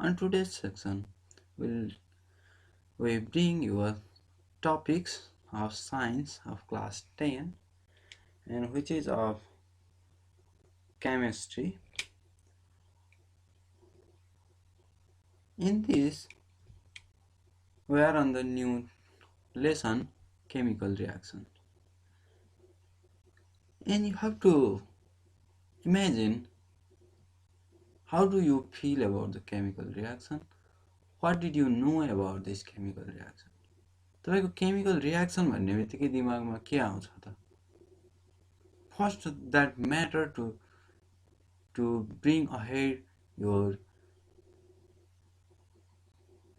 On today's section, will we bring you topics of science of class 10 and which is of chemistry. In this, we are on the new lesson chemical reaction, and you have to imagine how do you feel about the chemical reaction. What did you know about this chemical reaction? तपाईको chemical reaction भन्ने बित्तिकै दिमागमा के आउँछ त? First, that matter to bring ahead your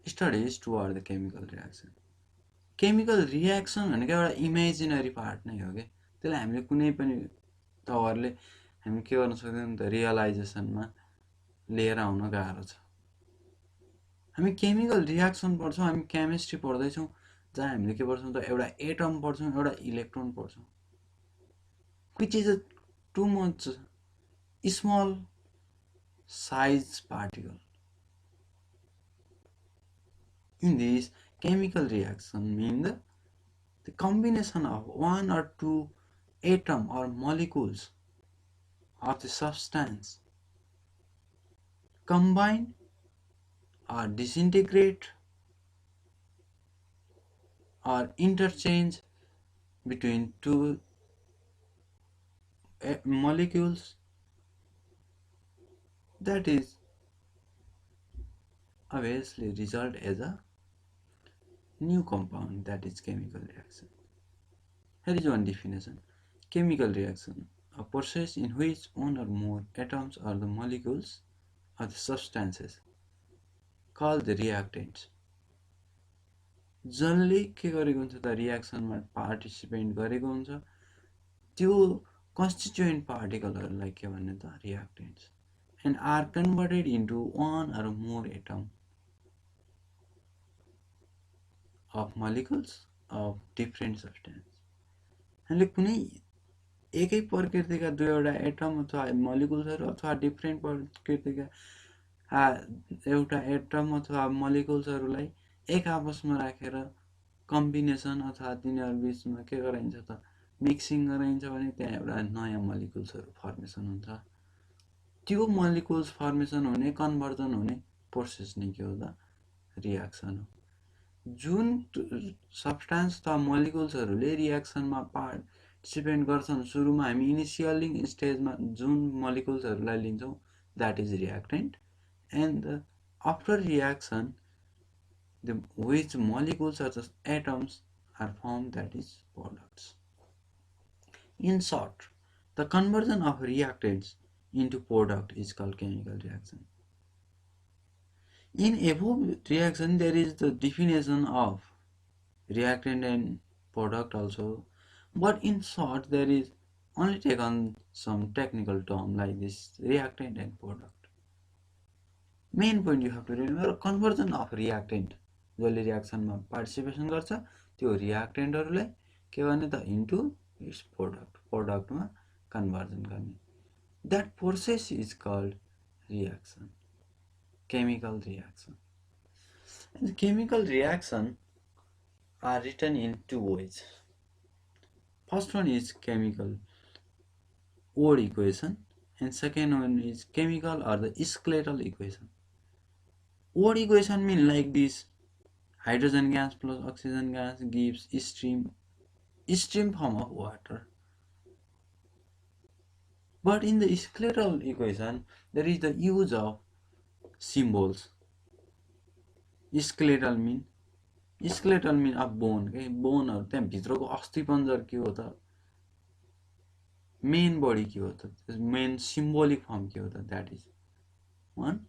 studies toward the chemical reaction. Chemical reaction भनेको एउटा imaginary part नै हो के. त्यसलाई हामीले कुनै पनि तवरले हामी के गर्न सक्दैनौँ त रियलाइजेसनमा लिएर आउन गाह्रो छ. हामी केमिकल रियाक्सन पढ्छौँ, हामी केमिस्ट्री पढ्दैछौँ जहाँ हामीले के पढ्छौँ त एउटा एटम पढ्छौँ, एउटा इलेक्ट्रोन पढ्छौँ, which is a too much small size particle. In this, chemical reaction means the combination of one or two atom or molecules of the substance combine or disintegrate or interchange between two molecules, that is obviously result as a new compound, that is chemical reaction. Here is one definition. Chemical reaction, a process in which one or more atoms or the molecules of the substances called the reactants जसले के गरेको हुन्छ त रियाक्सनमा participate गरेको हुन्छ त्यो constituent पार्टिकलहरुलाई के भन्ने त reactants and are converted into one or more atom of molecules of different substance. हामीले कुनै एकै प्रकृतिका दुईवटा एटम अथवा मोलिकुल्सहरु अथवा डिफरेन्ट प्रकृतिका एउटा एटम अथवा मोलिकुल्सहरुलाई एक आपसमा राखेर कम्बिनेसन अथवा तिनीहरु बीचमा के गराइन्छ त मिक्सिङ गराइन्छ भने त्यहाँ एउटा नयाँ मोलिकुल्सहरु फर्मेसन हुन्छ. त्यो मोलिकुल्स फर्मेसन हुने कन्भर्जन हुने प्रोसेस नै के हो त रियाक्सन हो. जुन सब्स्टेन्स त मोलिकुल्सहरुले रियाक्सनमा पार्टिसिपेट गर्छन् सुरुमा हामी इनिशियलिङ स्टेजमा जुन मोलिकुल्सहरुलाई लिन्छौं that is reactant, and after reaction the which molecules or just atoms are formed, that is products. In short, the conversion of reactants into product is called chemical reaction. In above reaction there is the definition of reactant and product also, but in short there is only taken some technical term like this reactant and product. Main point you have to remember, conversion of reactant जसले रियाक्सनमा participation गर्छ त्यो रियाक्टेन्टहरुलाई के गर्ने त into it's प्रोडक्टमा conversion गर्ने. That process is called reaction, chemical reaction. And the chemical reaction are written in two ways. First one is chemical word equation and second one is chemical or the skeletal equation. Word equation mean like this: hydrogen gas plus oxygen gas gives stream form of water. But in the skeletal equation there is the use of symbols. Skeletal mean a bone, okay? Bone or त्यहाँ भित्रको अस्थिपञ्जर के हो त main body के हो त main symbolic form के हो त that is one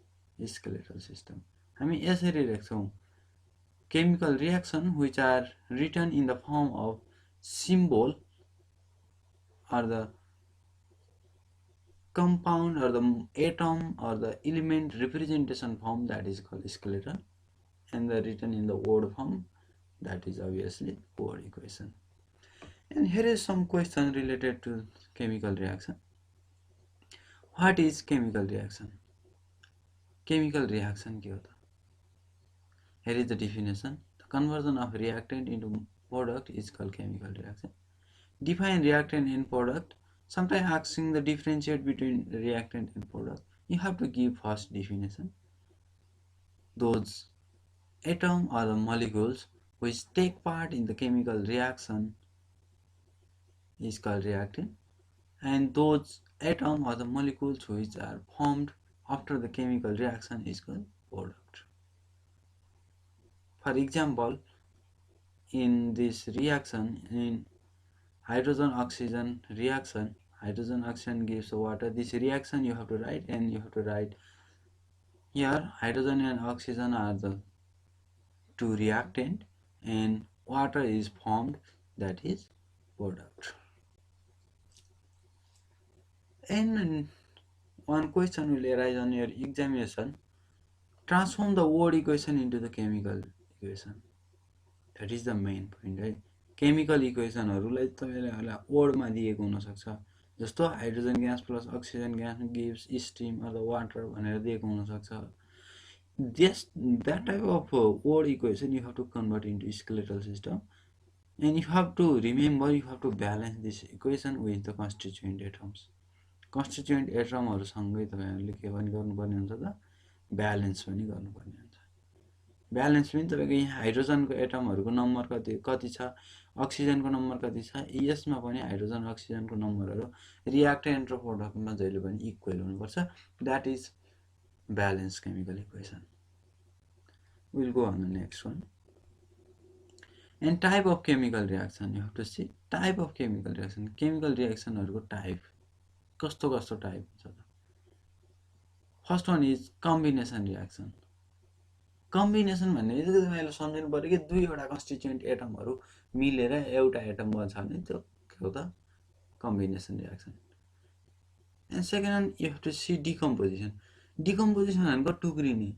skeletal system. हामी यसरी लेख्छौं chemical reaction which are written in the form of symbol or the compound or the atom or the element representation form, that is called skeletal, and the written in the word form, that is obviously word equation. And here is some question related to chemical reaction. What is chemical reaction? chemical reaction के हो त? Here is the definition. The conversion of reactant into product is called chemical reaction. Define reactant and product. Sometimes asking the differentiate between reactant and product. You have to give first definition. Those atoms or the molecules which take part in the chemical reaction is called reactant, and those atoms or the molecules which are formed after the chemical reaction is called product. For example, in this reaction, in hydrogen oxygen reaction, hydrogen oxygen gives water. This reaction you have to write, and you have to write here hydrogen and oxygen are the two reactant and water is formed, that is product. And one question will arise on your examination. Transform the word equation into the chemical equation. That is the main point, right? Chemical equationहरूलाई तपाईले होला वर्डमा दिएको हुन सक्छ, जस्तो hydrogen gas plus oxygen gas gives steam अथवा water भनेर दिएको हुन सक्छ. That type of word equation you have to convert into skeletal system, and you have to remember, you have to balance this equation with the constituent atoms. Constituent atomहरुसँगै तपाईहरुले के पनि गर्नुपर्ने हुन्छ त, ब्यालेन्स पनि गर्नुपर्ने हुन्छ. ब्यालेन्स पनि तपाईको यहाँ हाइड्रोजनको एटमहरुको नम्बर कति छ, अक्सिजनको नम्बर कति छ, यसमा पनि हाइड्रोजन अक्सिजनको नम्बरहरु रिएक्टेन्ट र प्रोडक्टमा जहिले पनि इक्वल हुनुपर्छ. That is balanced chemical equation. We'll go on the next one. And type of chemical reaction, you have to see type of chemical reaction. Chemical reaction हरुको type कस्तो कस्तो type हुन्छ त. First one is combination reaction. Combination भन्ने बित्तिकै तपाईले सम्झिनु पर्यो कि दुईवटा constituent एटमहरु मिलेर एउटा एटम बन्छ भने त्यो के हो त, combination reaction. And second one, you have to see decomposition. Decomposition भनेको टुक्रिने,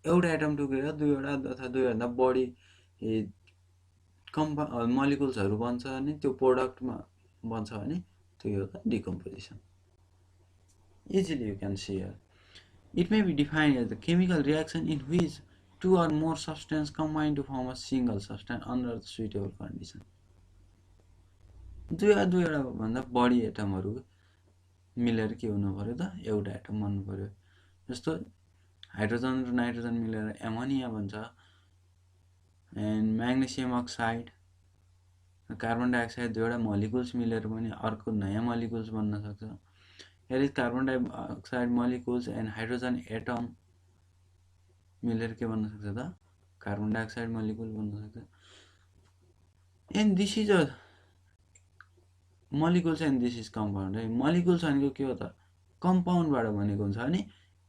एउटा एटम टुक्रेर दुईवटा अथवा दुईभन्दा बढी मोलिकुल्सहरु बन्छ भने त्यो प्रोडक्टमा बन्छ भने त्यो हो त decomposition. Easily you can see here. It may be defined as the chemical reaction in which two or more substances combine to form a single substance under the suitable condition. दुईवटा भन्दा बढी एटमहरु मिलेर के हुनु पर्यो त, एउटा एटम बन्नु पर्यो. जस्तो हाइड्रोजन र नाइट्रोजन मिलेर एमोनिया बन्छ, and magnesium oxide, carbon dioxide दुईवटा मोलिकुल्स मिलेर पनि अर्को नयाँ मोलिकुल्स बन्न सक्छ. Here is carbon dioxide molecules and hydrogen atom मिलेर के बन्न सक्छ त, कार्बन डाइअक्साइड मोलिकुल बन्न सक्छ. And this is a molecules and this is compound. Molecules भनेको के हो त, compound बाट बनेको हुन्छ भने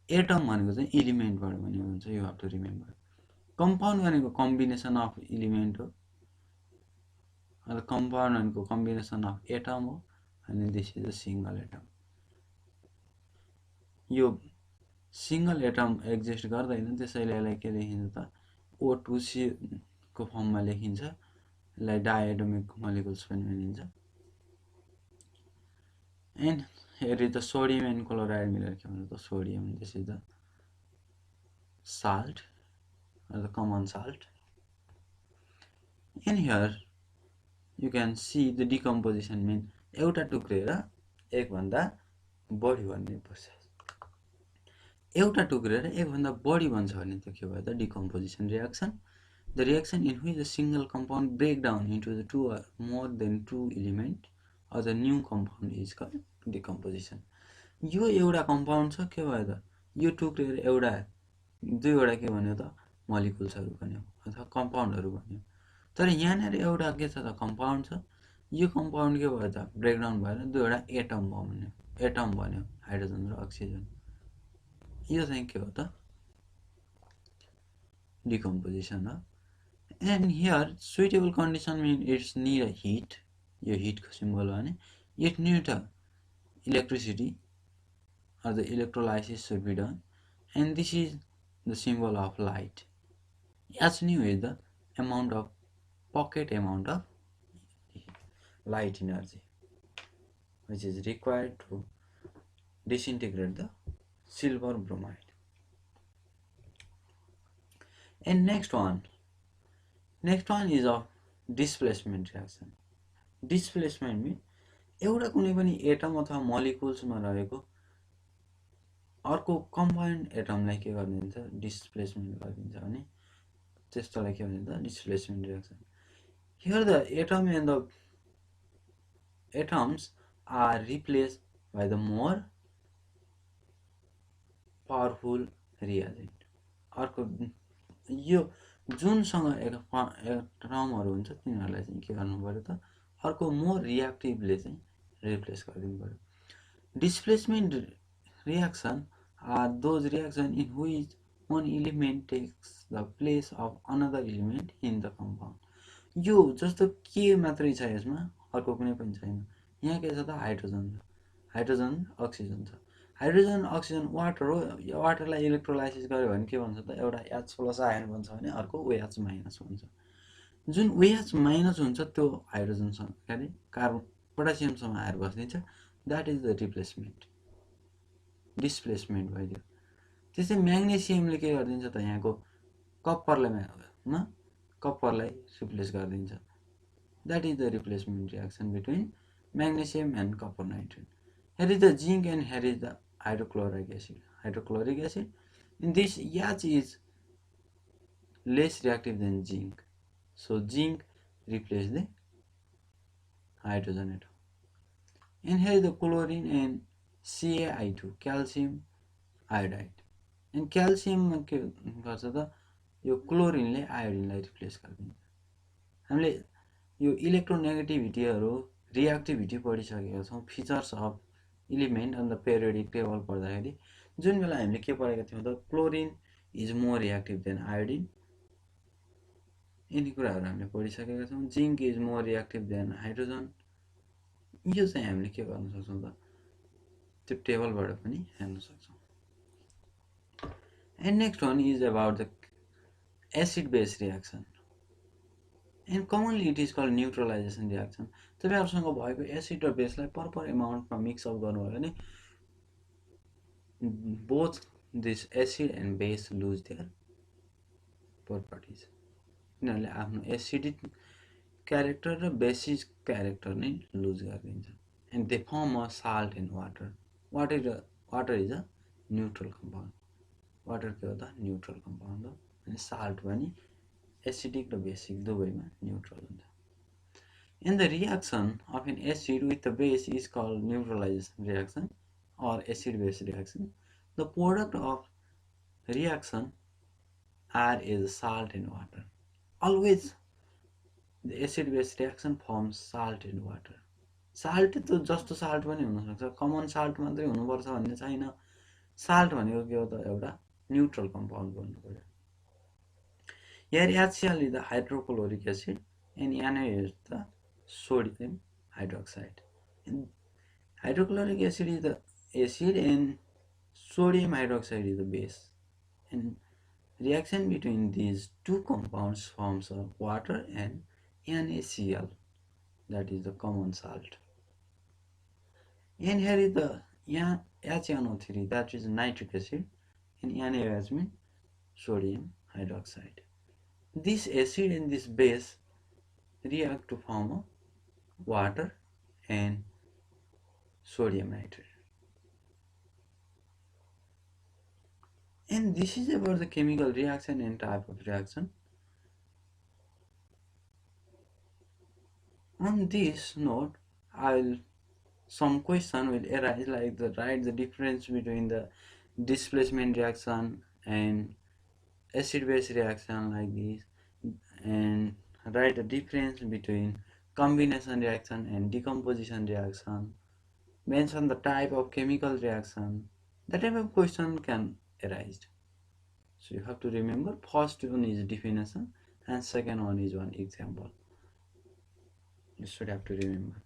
atom भनेको चाहिँ element बाट बनेको हुन्छ. You have to remember. Compound भनेको combination of element हो, र compound भनेको combination of atom हो, and this is a single atom. यो सिंगल एटम एक्जिस्ट गर्दैन, त्यसैले यसलाई के लेखिन्छ त, O2C को फर्ममा लेखिन्छ. यसलाई डायएटोमिक मोलिकुल्स पनि भनिन्छ. And here is the sodium and chloride मिलेर के भन्छ त, sodium, this is the salt or the common salt. And here you can see the decomposition mean एउटा टुक्रेर एक भन्दा बढी बन्ने प्रोसेस. एउटा टुक्रेर एक भन्दा बढी बन्छ भने त्यो के भयो त, decomposition reaction. The reaction in which a single compound break down into the two or more than two element or the new compound is called decomposition. यो एउटा compound छ, के भयो त, यो टुक्रेर एउटा दुईवटा के भन्यो त, मोलिकुल्सहरु बन्यो अथवा कम्पाउन्डहरु बन्यो. तर यहाँनेर एउटा के छ त, कम्पाउन्ड छ. यो कम्पाउन्ड के भयो त, ब्रेकडाउन भएर दुईवटा एटम बन्यो, हाइड्रोजन र अक्सिजन. यो चाहिँ के हो त, decomposition हो. And here suitable condition means it's need a heat. यो heat को symbol हो भने it need a electricity or the electrolysis should be done, and this is the symbol of light. H nu is the amount of pocket amount of light energy which is required to disintegrate the silver bromide. And next one is of displacement reaction. Displacement means एउटा कुनै पनि atom अथवा मलिकुल्समा रहेको अर्को compound एटमलाई के गरिदिन्छ, displacement गरिदिन्छ भने त्यस्तोलाई के भनिन्छ, displacement reaction. Here the atom and the atoms are replaced by the more powerful reagent. अर्को यो जुनसँग एटमहरू हुन्छ तिनीहरूलाई चाहिँ के गर्नु पर्यो त, अर्को मोर रिएक्टिभले चाहिँ रिप्लेस गरिदिनु पर्यो. Displacement reaction are those reactions in which one element takes the place of another element in the compound. यो जस्तो के मात्रै छ यसमा, अर्को कुनै पनि छैन. यहाँ के छ त, हाइड्रोजन छ, हाइड्रोजन अक्सिजन छ. हाइड्रोजन अक्सिजन वाटर हो. यो वाटरलाई इलेक्ट्रोलाइसिस गर्यो भने के भन्छ त, एउटा H+ आयन बन्छ भने अर्को OH- हुन्छ. जुन OH- हुन्छ त्यो हाइड्रोजनसँग के अरे कार्बन पोटासियमसँग आएर बस्दिन्छ. That is the replacement, displacement भइदियो. त्यसै म्याग्नेसियमले के गरिदिन्छ त, यहाँको कप्परलाई रिप्लेस गरिदिन्छ. That is the replacement reaction between magnesium and copper nitrate. Here is the zinc and here is the hydrochloric acid. Hydrochloric acid. In this, H is less reactive than zinc. So zinc replaces the hydrogen atom. And here is the chlorine and CaI2, calcium iodide. And calcium के गर्छ त, यो क्लोरिनले आयोडिनलाई replace गरिदिन्छ. हामीले यो इलेक्ट्रोनेगेटिभिटीहरू, reactivity पढिसकेका छौँ. Features of element on the periodic table पढ्दाखेरि जुन बेला हामीले के पढेका थियौँ त, chlorine is more reactive than iodine. यिनी कुराहरू हामीले पढिसकेका छौँ. Zinc is more reactive than hydrogen. यो चाहिँ हामीले के गर्न सक्छौँ त, त्यो टेबलबाट पनि हेर्न सक्छौँ. And next one is about the acid base reaction. And commonly it is called neutralization reaction. तपाईँहरूसँग भएको एसिड र बेसलाई प्रपर एमाउन्टमा मिक्सअप गर्नुभयो भने both this acid and base lose their properties. यिनीहरूले आफ्नो एसिडिक क्यारेक्टर र बेसिक क्यारेक्टर नै lose गरिदिन्छ. And they form a salt and water. Water is a neutral compound. Water के हो त, न्युट्रल कम्पाउन्ड हो. अनि साल्ट पनि एसिडिक र बेसिक दुवैमा न्युट्रल हुन्छ. And the reaction of an acid with the base is called neutralization reaction or acid-base reaction. The product of reaction R is salt and water. Always the acid-base reaction forms salt and water. Salt त जस्तो salt पनि हुन सक्छ, common salt मात्रै हुनुपर्छ भन्ने छैन. Salt भनेको के हो त, एउटा न्युट्रल कम्पाउन्ड भन्नु पर्यो. Here HCl is the hydrochloric acid and Na is the sodium hydroxide. And hydrochloric acid is the acid and sodium hydroxide is the base. And reaction between these two compounds forms a water and NaCl, that is the common salt. And here is the HNO3, that is nitric acid, and NaOH means sodium hydroxide. This acid and this base react to form a water and sodium nitrate. And this is about the chemical reaction and type of reaction. On this note, some question will arise, like write the difference between the displacement reaction and acid-base reaction like this, and write the difference between combination reaction and decomposition reaction. Mention the type of chemical reaction. That type of question can arise. So you have to remember, first one is definition and second one is one example. You should have to remember.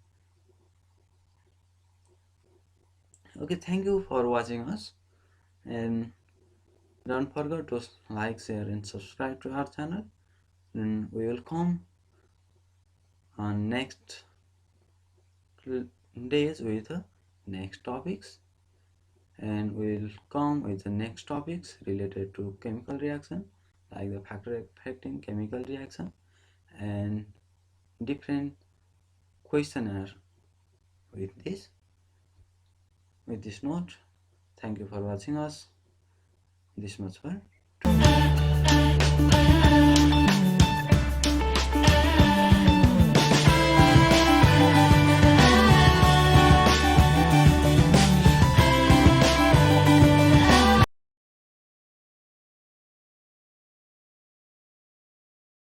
Okay, thank you for watching us, and don't forget to like, share and subscribe to our channel. And we will come on next days with next topics, and we will come with the next topics related to chemical reaction like the factor affecting chemical reaction and different questionnaire with this note. Thank you for watching us this much for today.